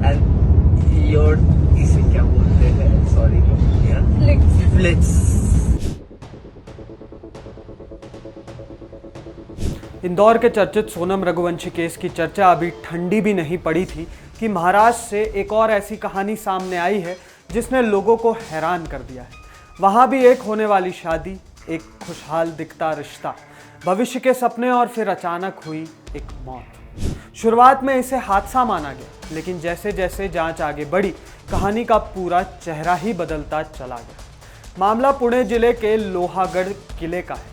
And your इसे क्या बोलते हैं, सॉरी फ्लिट्स। इंदौर के चर्चित सोनम रघुवंशी केस की चर्चा अभी ठंडी भी नहीं पड़ी थी कि महाराष्ट्र से एक और ऐसी कहानी सामने आई है जिसने लोगों को हैरान कर दिया है। वहां भी एक होने वाली शादी, एक खुशहाल दिखता रिश्ता, भविष्य के सपने और फिर अचानक हुई एक मौत। शुरुआत में इसे हादसा माना गया, लेकिन जैसे जैसे जांच आगे बढ़ी, कहानी का पूरा चेहरा ही बदलता चला गया। मामला पुणे जिले के लोहागढ़ किले का है।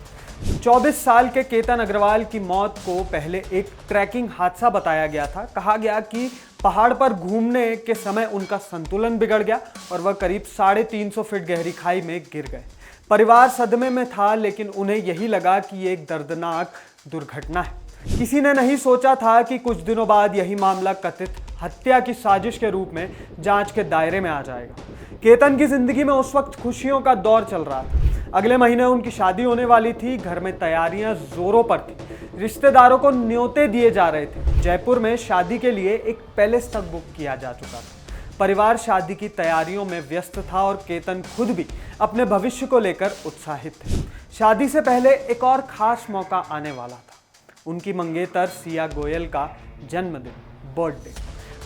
24 साल के केतन अग्रवाल की मौत को पहले एक ट्रैकिंग हादसा बताया गया था। कहा गया कि पहाड़ पर घूमने के समय उनका संतुलन बिगड़ गया और वह करीब 350 फीट गहरी खाई में गिर गए। परिवार सदमे में था, लेकिन उन्हें यही लगा कि ये एक दर्दनाक दुर्घटना है। किसी ने नहीं सोचा था कि कुछ दिनों बाद यही मामला कथित हत्या की साजिश के रूप में जांच के दायरे में आ जाएगा। केतन की जिंदगी में उस वक्त खुशियों का दौर चल रहा था। अगले महीने उनकी शादी होने वाली थी। घर में तैयारियां जोरों पर थी। रिश्तेदारों को न्योते दिए जा रहे थे। जयपुर में शादी के लिए एक पैलेस तक बुक किया जा चुका था। परिवार शादी की तैयारियों में व्यस्त था और केतन खुद भी अपने भविष्य को लेकर उत्साहित थे। शादी से पहले एक और खास मौका आने वाला था। उनकी मंगेतर सिया गोयल का जन्मदिन, बर्थडे।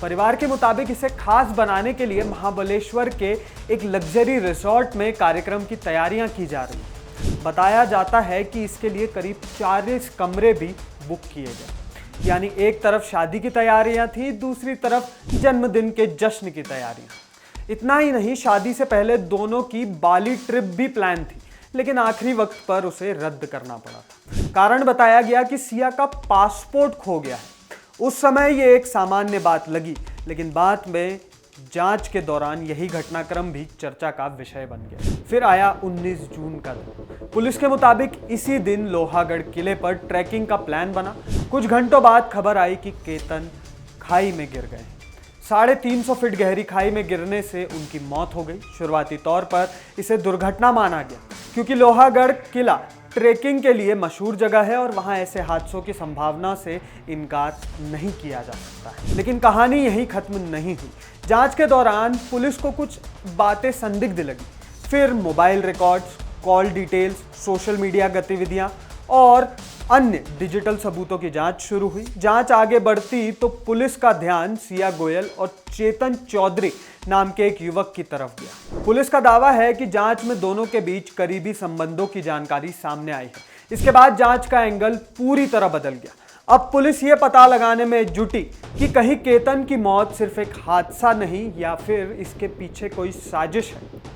परिवार के मुताबिक इसे खास बनाने के लिए महाबलेश्वर के एक लग्जरी रिसोर्ट में कार्यक्रम की तैयारियां की जा रही हैं। बताया जाता है कि इसके लिए करीब 40 कमरे भी बुक किए गए। यानी एक तरफ शादी की तैयारियां थी, दूसरी तरफ जन्मदिन के जश्न की तैयारियां। इतना ही नहीं, शादी से पहले दोनों की बाली ट्रिप भी प्लान थी, लेकिन आखिरी वक्त पर उसे रद्द करना पड़ा था। कारण बताया गया कि सिया का पासपोर्ट खो गया है। उस समय ये एक सामान्य बात लगी, लेकिन बाद में जांच के दौरान यही घटनाक्रम भी चर्चा का विषय बन गया। फिर आया 19 जून का दिन। पुलिस के मुताबिक इसी दिन लोहागढ़ किले पर ट्रैकिंग का प्लान बना। कुछ घंटों बाद खबर आई कि केतन खाई में गिर गए। 350 फीट गहरी खाई में गिरने से उनकी मौत हो गई। शुरुआती तौर पर इसे दुर्घटना माना गया, क्योंकि लोहागढ़ किला ट्रेकिंग के लिए मशहूर जगह है और वहां ऐसे हादसों की संभावना से इनकार नहीं किया जा सकता है। लेकिन कहानी यहीं खत्म नहीं हुई। जांच के दौरान पुलिस को कुछ बातें संदिग्ध लगी। फिर mobile records, call details, social media गतिविधियां और अन्य डिजिटल सबूतों की जांच शुरू हुई। जांच आगे बढ़ती तो पुलिस का ध्यान सिया गोयल और चेतन चौधरी नाम के एक युवक की तरफ गया। पुलिस का दावा है कि जांच में दोनों के बीच करीबी संबंधों की जानकारी सामने आई है। इसके बाद जांच का एंगल पूरी तरह बदल गया। अब पुलिस ये पता लगाने में जुटी कि कहीं केतन की मौत सिर्फ एक हादसा नहीं या फिर इसके पीछे कोई साजिश है।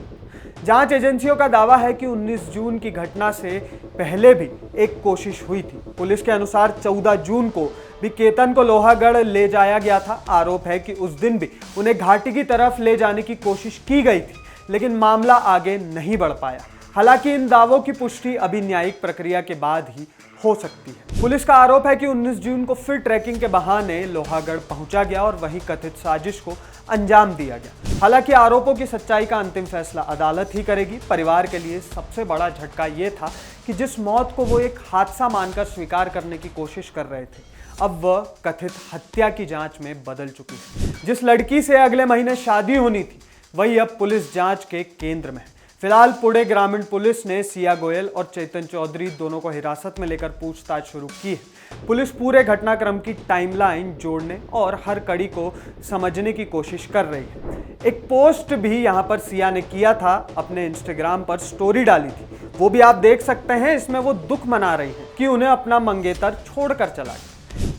जांच एजेंसियों का दावा है कि 19 जून की घटना से पहले भी एक कोशिश हुई थी। पुलिस के अनुसार 14 जून को भी केतन को लोहागढ़ ले जाया गया था। आरोप है कि उस दिन भी उन्हें घाटी की तरफ ले जाने की कोशिश की गई थी, लेकिन मामला आगे नहीं बढ़ पाया। हालांकि इन दावों की पुष्टि अभी न्यायिक प्रक्रिया के बाद ही हो सकती है। पुलिस का आरोप है कि 19 जून को फिर ट्रैकिंग के बहाने लोहागढ़ पहुंचा गया और वहीं कथित साजिश को अंजाम दिया गया। हालांकि आरोपों की सच्चाई का अंतिम फैसला अदालत ही करेगी। परिवार के लिए सबसे बड़ा झटका ये था कि जिस मौत को वो एक हादसा मानकर स्वीकार करने की कोशिश कर रहे थे, अब वह कथित हत्या की जांच में बदल चुकी है। जिस लड़की से अगले महीने शादी होनी थी, वही अब पुलिस जांच के केंद्र में है। फिलहाल पुणे ग्रामीण पुलिस ने सिया गोयल और चेतन चौधरी दोनों को हिरासत में लेकर पूछताछ शुरू की है। पुलिस पूरे घटनाक्रम की टाइमलाइन जोड़ने और हर कड़ी को समझने की कोशिश कर रही है। एक पोस्ट भी यहां पर सिया ने किया था, अपने इंस्टाग्राम पर स्टोरी डाली थी, वो भी आप देख सकते हैं। इसमें वो दुख मना रही है कि उन्हें अपना मंगेतर छोड़कर चला गया।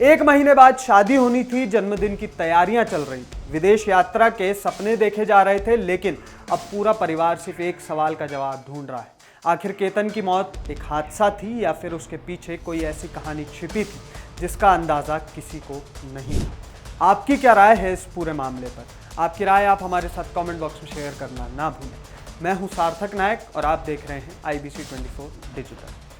1 महीने बाद शादी होनी थी, जन्मदिन की तैयारियां चल रही थी, विदेश यात्रा के सपने देखे जा रहे थे, लेकिन अब पूरा परिवार सिर्फ एक सवाल का जवाब ढूंढ रहा है। आखिर केतन की मौत एक हादसा थी या फिर उसके पीछे कोई ऐसी कहानी छिपी थी जिसका अंदाजा किसी को नहीं था। आपकी क्या राय है इस पूरे मामले पर? आपकी राय आप हमारे साथ कमेंट बॉक्स में शेयर करना ना भूलें। मैं हूं सार्थक नायक और आप देख रहे हैं IBC 24 डिजिटल।